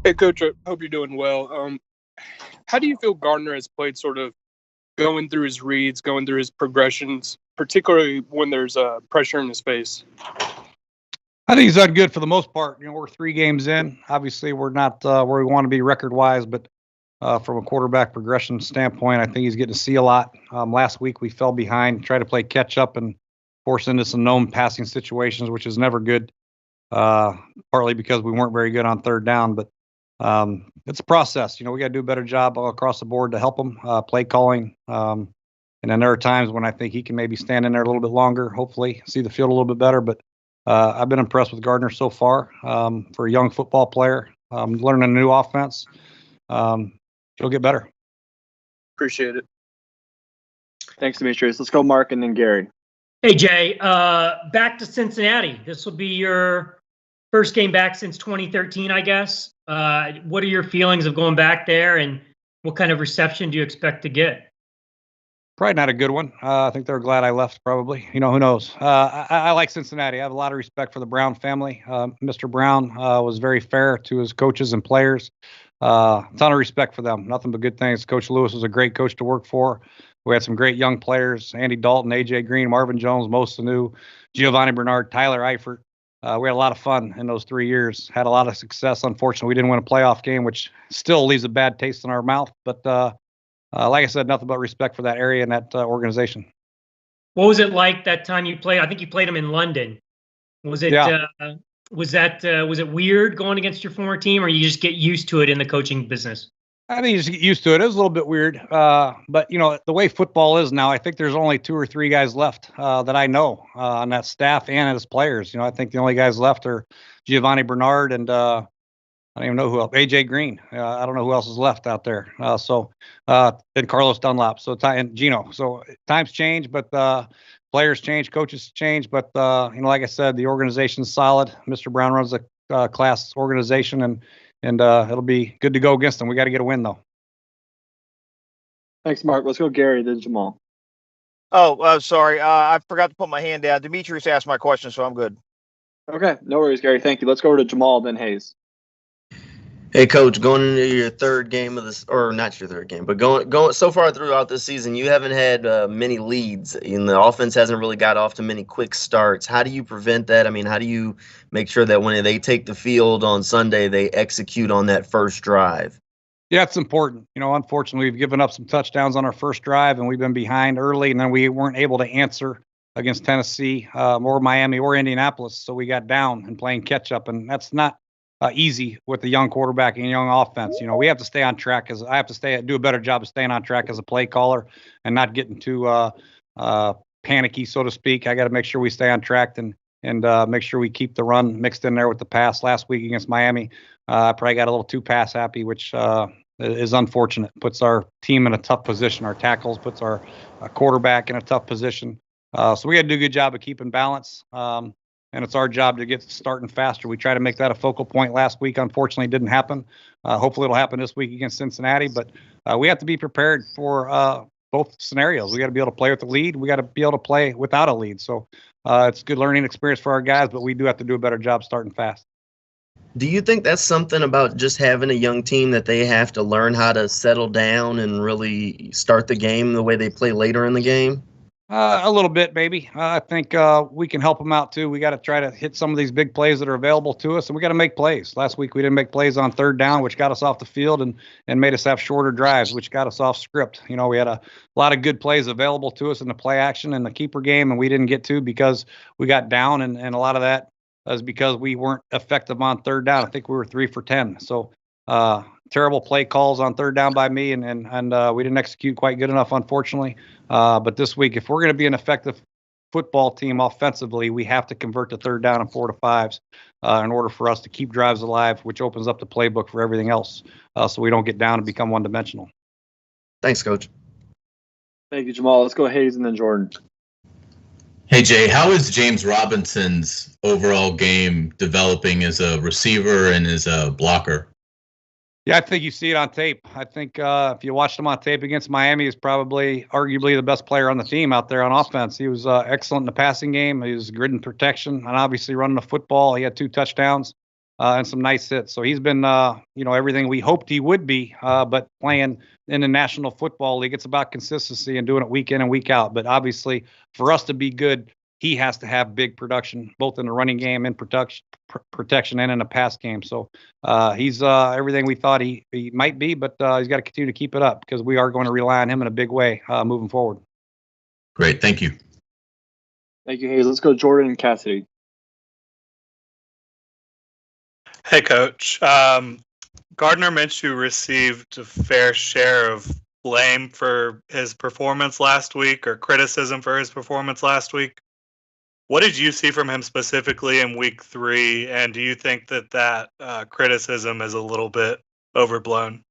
Hey, Coach, I hope you're doing well. How do you feel Gardner has played sort of going through his reads, going through his progressions, particularly when there's pressure in his face? I think he's done good for the most part. We're 3 games in. Obviously, we're not where we want to be record-wise, but from a quarterback progression standpoint, I think he's getting to see a lot. Last week, we fell behind, tried to play catch-up and force into some known passing situations, which is never good, partly because we weren't very good on third down. But it's a process. We got to do a better job all across the board to help him, play calling. And then there are times when I think he can maybe stand in there a little bit longer, hopefully see the field a little bit better. But I've been impressed with Gardner so far for a young football player, learning a new offense. He'll get better. Appreciate it. Thanks, Demetrius. Let's go Mark and then Gary. Hey, Jay, back to Cincinnati. This will be your first game back since 2013, I guess. What are your feelings of going back there, and what kind of reception do you expect to get? Probably not a good one. I think they're glad I left, probably. Who knows? I like Cincinnati. I have a lot of respect for the Brown family. Mr. Brown was very fair to his coaches and players. Ton of respect for them. Nothing but good things. Coach Lewis was a great coach to work for. We had some great young players: Andy Dalton, AJ Green, Marvin Jones, most Sanu, Giovanni Bernard, Tyler Eifert. We had a lot of fun in those 3 years. Had a lot of success. Unfortunately, we didn't win a playoff game, which still leaves a bad taste in our mouth. But like I said, nothing but respect for that area and that organization. What was it like that time you played? I think you played them in London. Was it? Yeah. Was it weird going against your former team, or you just get used to it in the coaching business? I think you just get used to it. It was a little bit weird. But, the way football is now, I think there's only 2 or 3 guys left that I know on that staff and as players. I think the only guys left are Giovanni Bernard and I don't even know who else. AJ Green. I don't know who else is left out there. And Carlos Dunlap. And Gino. So times change, but players change, coaches change. But, like I said, the organization's solid. Mr. Brown runs a class organization, and it'll be good to go against them. We got to get a win, though. Thanks, Mark. Let's go Gary, then Jamal. Oh, sorry. I forgot to put my hand down. Demetrius asked my question, so I'm good. Okay, no worries, Gary. Thank you. Let's go over to Jamal, then Hayes. Hey, Coach, going into your third game of this, or not your third game, but going so far throughout this season, you haven't had many leads, and the offense hasn't really got off to many quick starts. How do you prevent that? I mean, how do you make sure that when they take the field on Sunday, they execute on that first drive? Yeah, it's important. Unfortunately, we've given up some touchdowns on our first drive, and we've been behind early, and then we weren't able to answer against Tennessee or Miami or Indianapolis, so we got down and playing catch-up, and that's not easy with a young quarterback and a young offense. We have to stay on track. I have to do a better job of staying on track as a play caller and not getting too panicky, so to speak. I got to make sure we stay on track and make sure we keep the run mixed in there with the pass. Last week against Miami, I probably got a little too pass happy, which is unfortunate. Puts our team in a tough position. Our tackles puts our quarterback in a tough position. So we got to do a good job of keeping balance. And it's our job to get starting faster. We try to make that a focal point last week. Unfortunately, it didn't happen. Hopefully, it'll happen this week against Cincinnati. But we have to be prepared for both scenarios. We got to be able to play with the lead. We got to be able to play without a lead. So it's a good learning experience for our guys, but we do have to do a better job starting fast. Do you think that's something about just having a young team that they have to learn how to settle down and really start the game the way they play later in the game? A little bit, maybe. I think we can help them out, too. We got to try to hit some of these big plays that are available to us, and we got to make plays. Last week, we didn't make plays on third down, which got us off the field and made us have shorter drives, which got us off script. We had a lot of good plays available to us in the play action and the keeper game, and we didn't get to because we got down, and a lot of that is because we weren't effective on third down. I think we were 3 for 10. So terrible play calls on third down by me, and we didn't execute quite good enough, unfortunately. But this week, if we're going to be an effective football team offensively, we have to convert to third down and 4 to 5s in order for us to keep drives alive, which opens up the playbook for everything else, so we don't get down and become one-dimensional. Thanks, Coach. Thank you, Jamal. Let's go Hayes and then Jordan. Hey, Jay, how is James Robinson's overall game developing as a receiver and as a blocker? Yeah, I think you see it on tape. I think if you watched him on tape against Miami, he's probably arguably the best player on the team out there on offense. He was excellent in the passing game. He was good in protection and obviously running the football. He had 2 touchdowns. and some nice hits. So he's been, everything we hoped he would be, but playing in the National Football League, it's about consistency and doing it week in and week out. But obviously, for us to be good, he has to have big production, both in the running game and protection and in the pass game. So he's everything we thought he might be, but he's got to continue to keep it up because we are going to rely on him in a big way moving forward. Great. Thank you. Thank you, Hayes. Let's go Jordan and Cassidy. Hey, Coach. Gardner Minshew received a fair share of blame for his performance last week, or criticism for his performance last week. What did you see from him specifically in week 3? And do you think that criticism is a little bit overblown?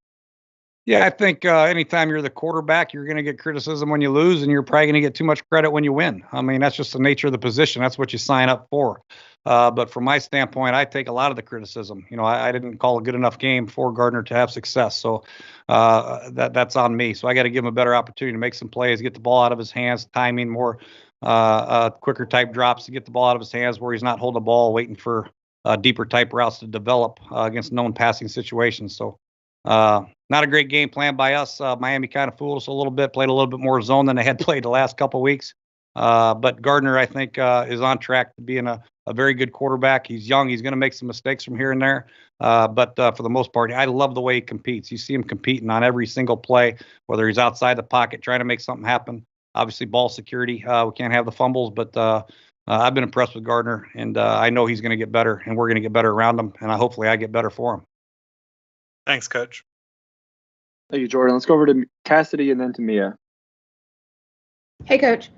Yeah, I think anytime you're the quarterback, you're going to get criticism when you lose, and you're probably going to get too much credit when you win. I mean, that's just the nature of the position. That's what you sign up for. But from my standpoint, I take a lot of the criticism. I didn't call a good enough game for Gardner to have success. So that's on me. So I got to give him a better opportunity to make some plays, get the ball out of his hands, timing more quicker type drops to get the ball out of his hands where he's not holding the ball, waiting for deeper type routes to develop against known passing situations. So not a great game plan by us. Miami kind of fooled us a little bit, played a little bit more zone than they had played the last couple of weeks. But Gardner, I think, is on track to being a very good quarterback. He's young. He's going to make some mistakes from here and there. But for the most part, I love the way he competes. You see him competing on every single play, whether he's outside the pocket trying to make something happen. Obviously, ball security. We can't have the fumbles, but I've been impressed with Gardner, and I know he's going to get better, and we're going to get better around him, and hopefully I get better for him. Thanks, Coach. Thank you, Jordan. Let's go over to Cassidy and then to Mia. Hey, Coach.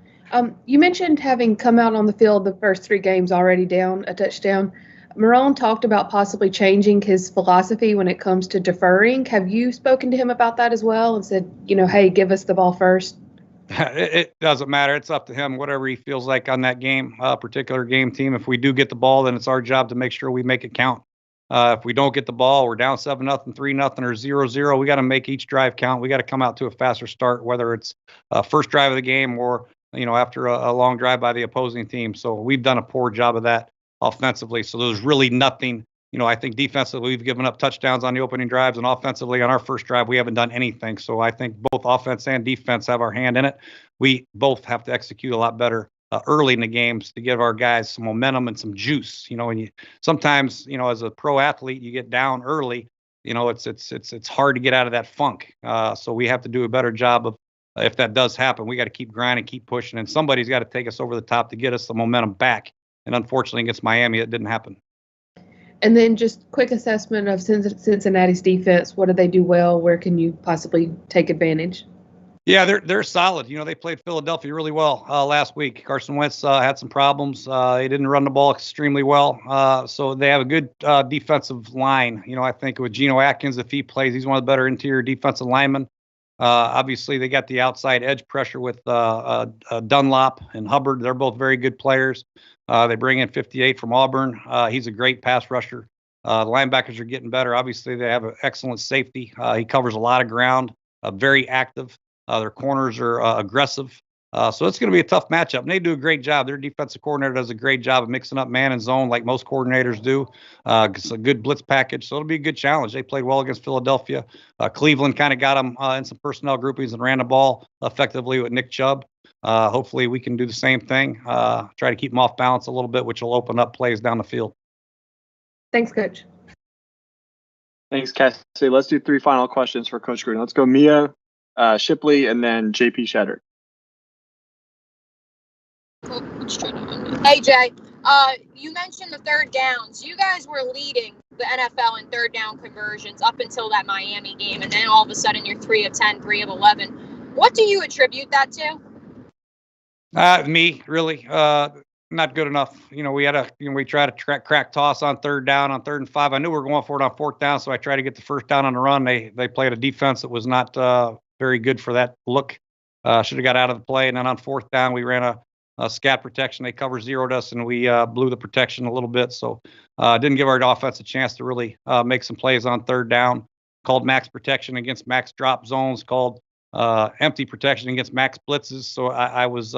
You mentioned having come out on the field the first 3 games already down a touchdown. Marone talked about possibly changing his philosophy when it comes to deferring. Have you spoken to him about that as well and said, hey, give us the ball first? It doesn't matter. It's up to him, whatever he feels like on that game, particular game team. If we do get the ball, then it's our job to make sure we make it count. If we don't get the ball, we're down 7-0, 3-0, or 0-0. We got to make each drive count. We got to come out to a faster start, whether it's first drive of the game or after a long drive by the opposing team. So we've done a poor job of that offensively. So there's really nothing. I think defensively we've given up touchdowns on the opening drives, and offensively on our first drive we haven't done anything. So I think both offense and defense have our hand in it. We both have to execute a lot better early in the games to give our guys some momentum and some juice. And sometimes, as a pro athlete, you get down early. It's hard to get out of that funk. So we have to do a better job of, if that does happen, we got to keep grinding, keep pushing, and somebody's got to take us over the top to get us the momentum back. And unfortunately, against Miami, it didn't happen. And then just quick assessment of Cincinnati's defense. What did they do well? Where can you possibly take advantage? Yeah, they're solid. They played Philadelphia really well last week. Carson Wentz had some problems. He didn't run the ball extremely well. So they have a good defensive line. I think with Geno Atkins, if he plays, he's one of the better interior defensive linemen. Obviously, they got the outside edge pressure with Dunlop and Hubbard. They're both very good players. They bring in 58 from Auburn. He's a great pass rusher. The linebackers are getting better. Obviously, they have an excellent safety. He covers a lot of ground, very active. Their corners are aggressive. So it's going to be a tough matchup. And they do a great job. Their defensive coordinator does a great job of mixing up man and zone like most coordinators do. It's a good blitz package. So it'll be a good challenge. They played well against Philadelphia. Cleveland kind of got them in some personnel groupings and ran the ball effectively with Nick Chubb. Hopefully we can do the same thing. Try to keep them off balance a little bit, which will open up plays down the field. Thanks, Coach. Thanks, Cassidy. Let's do 3 final questions for Coach Gruden. Let's go Mia, Shipley, and then JP Shatter. Hey, Jay. You mentioned the third downs. You guys were leading the NFL in third down conversions up until that Miami game, and then all of a sudden you're 3 of 10, 3 of 11. What do you attribute that to? Me, really. Not good enough. We try to crack toss on third down, on 3rd and 5. I knew we were going for it on 4th down, so I tried to get the first down on the run. They played a defense that was not very good for that look. Should have got out of the play. And then on 4th down, we ran a scat protection. They cover zeroed us, and we blew the protection a little bit. So didn't give our offense a chance to really make some plays on 3rd down. Called max protection against max drop zones. Called empty protection against max blitzes. So I was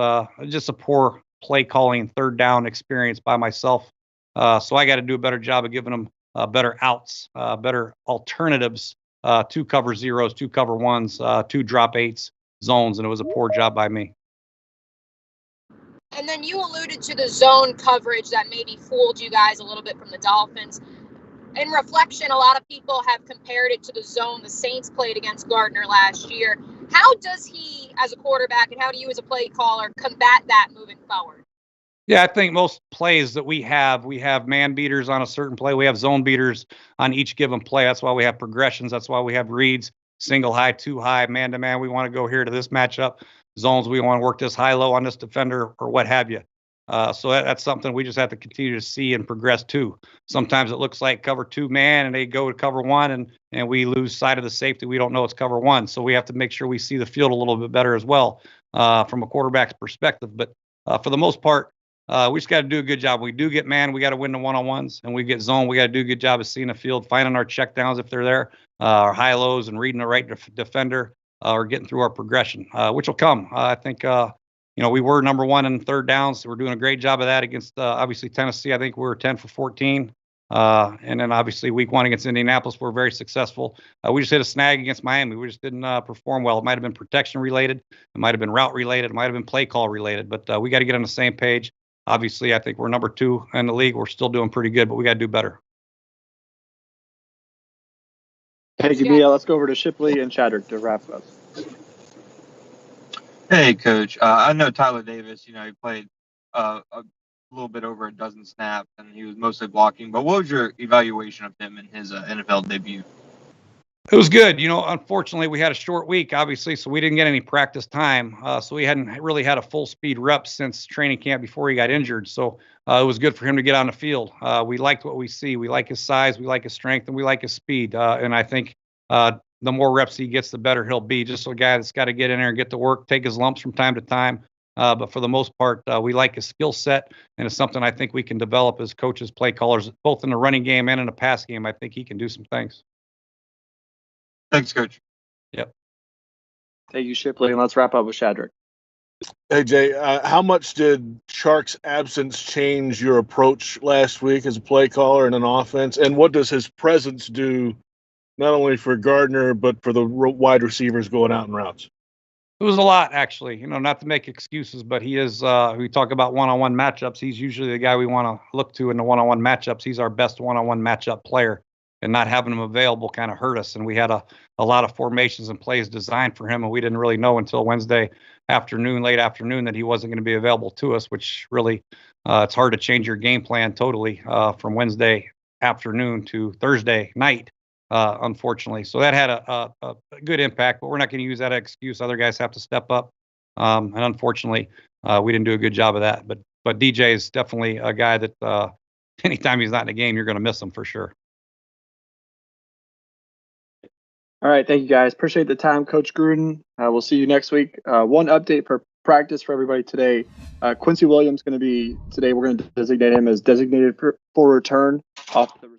just a poor play calling 3rd down experience by myself. So I got to do a better job of giving them better outs, better alternatives, 2 cover zeros, 2 cover ones, 2 drop eights, zones, and it was a poor job by me. And then you alluded to the zone coverage that maybe fooled you guys a little bit from the Dolphins. In reflection, a lot of people have compared it to the zone the Saints played against Gardner last year. How does he, as a quarterback, and how do you as a play caller combat that moving forward? Yeah, I think most plays that we have man beaters on a certain play. We have zone beaters on each given play. That's why we have progressions. That's why we have reads, single high, 2 high, man to man. We want to go here to this matchup. Zones, we want to work this high low on this defender or what have you. So that's something we just have to continue to see and progress to. Sometimes it looks like cover 2 man and they go to cover 1 and we lose sight of the safety. We don't know it's cover 1. So we have to make sure we see the field a little bit better as well from a quarterback's perspective. But for the most part, we just got to do a good job. We do get man, we got to win the one-on-ones, and we get zone. We got to do a good job of seeing the field, finding our check downs if they're there, our high lows, and reading the right defender or getting through our progression, which will come. I think, we were number 1 in third downs. So we're doing a great job of that against, obviously, Tennessee. I think we were 10 for 14. And then, obviously, week 1 against Indianapolis, we're very successful. We just hit a snag against Miami. We just didn't perform well. It might have been protection related. It might have been route related. It might have been play call related. But we got to get on the same page. Obviously, I think we're number 2 in the league. We're still doing pretty good, but we got to do better. Thank you, Mia. Let's go over to Shipley and Chadrick to wrap up. Hey, Coach. I know Tyler Davis, he played a little bit over a dozen snaps, and he was mostly blocking. But what was your evaluation of him in his NFL debut? It was good. Unfortunately, we had a short week, obviously, so we didn't get any practice time. So we hadn't really had a full speed rep since training camp before he got injured. So it was good for him to get on the field. We liked what we see. We like his size, we like his strength, and we like his speed. And I think the more reps he gets, the better he'll be. Just a guy that's got to get in there and get to work, take his lumps from time to time. But for the most part, we like his skill set, and it's something I think we can develop as coaches, play callers, both in the running game and in the pass game. I think he can do some things. Thanks, Coach. Yep. Thank you, Shipley. And let's wrap up with Chadrick. Hey, Jay, how much did Chark's absence change your approach last week as a play caller and an offense? And what does his presence do not only for Gardner, but for the wide receivers going out in routes? It was a lot, actually. Not to make excuses, but he is, we talk about one-on-one matchups. He's usually the guy we want to look to in the one-on-one matchups. He's our best one-on-one matchup player. And not having him available kind of hurt us. And we had a lot of formations and plays designed for him, and we didn't really know until Wednesday afternoon, late afternoon, that he wasn't going to be available to us, which really, it's hard to change your game plan totally from Wednesday afternoon to Thursday night, unfortunately. So that had a good impact, but we're not going to use that excuse. Other guys have to step up. And unfortunately, we didn't do a good job of that. But DJ is definitely a guy that anytime he's not in the game, you're going to miss him for sure. All right, thank you guys. Appreciate the time, Coach Gruden. We'll see you next week. One update for practice for everybody today. Quincy Williams going to be today. We're going to designate him as designated for return off the